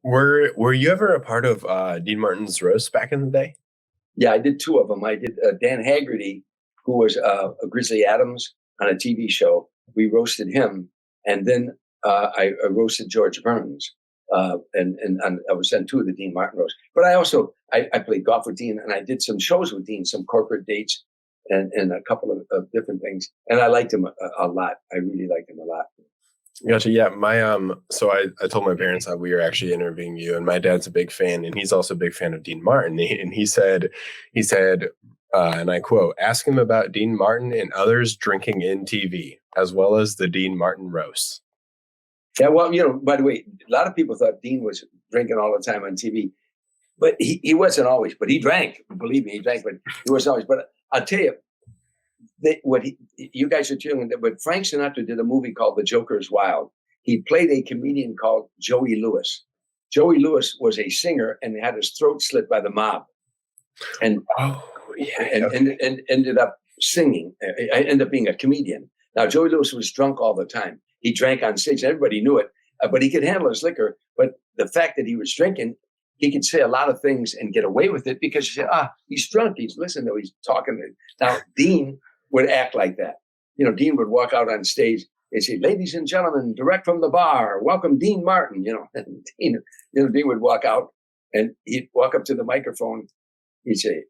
Were you ever a part of Dean Martin's roast back in the day? Yeah, I did two of them. I did Dan Haggerty, who was Grizzly Adams on a TV show. We roasted him, and then I roasted George Burns, and I was on two of the Dean Martin roasts. But I also I played golf with Dean, and I did some shows with Dean, some corporate dates, and a couple of different things. And I liked him a lot. I really liked him a lot. Gotcha. Yeah, my so I told my parents that we were actually interviewing you, and my dad's a big fan, and he's also a big fan of Dean Martin. And he said, and I quote, "Ask him about Dean Martin and others drinking in TV, as well as the Dean Martin roasts." Yeah, well, by the way, a lot of people thought Dean was drinking all the time on TV, but he wasn't always. But he drank. Believe me, he drank, but he wasn't always. But I'll tell you, you guys are chilling, but Frank Sinatra did a movie called The Joker is Wild. He played a comedian called Joey Lewis. Joey Lewis was a singer and had his throat slit by the mob, and ended up singing. Ended up being a comedian. Now Joey Lewis was drunk all the time. He drank on stage. Everybody knew it, but he could handle his liquor. But the fact that he was drinking, he could say a lot of things and get away with it because you said, he's drunk. He's talking. Now Dean would act like that. Dean would walk out on stage and say, "Ladies and gentlemen, direct from the bar, welcome Dean Martin." And Dean would walk out and he'd walk up to the microphone. He'd say,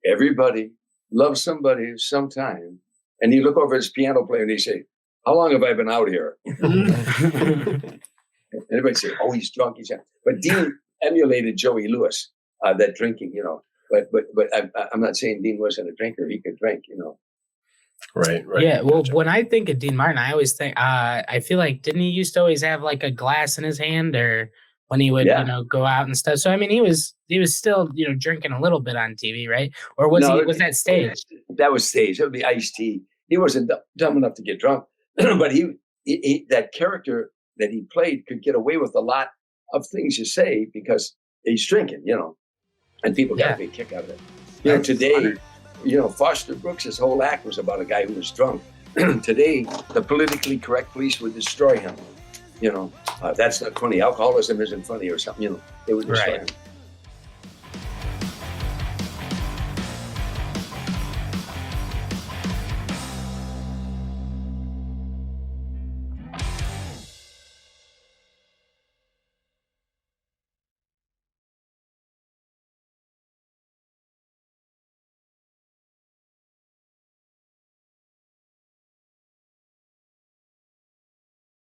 "Everybody loves somebody sometime." And he'd look over his piano player and he'd say, "How long have I been out here?" Everybody say, "Oh, he's drunk." But Dean emulated Joey Lewis, that drinking, But I'm not saying Dean wasn't a drinker. He could drink, Right. Yeah. Well, when I think of Dean Martin, I always think, I feel like, didn't he used to always have like a glass in his hand, or when he would, go out and stuff? So, I mean, he was still, drinking a little bit on TV, right? Or was that stage? That was stage. That would be iced tea. He wasn't dumb enough to get drunk, but he that character that he played could get away with a lot of things you say because he's drinking, and people got a big kick out of it. Today, Foster Brooks' whole act was about a guy who was drunk. Today, the politically correct police would destroy him. That's not funny. Alcoholism isn't funny or something. They would destroy him.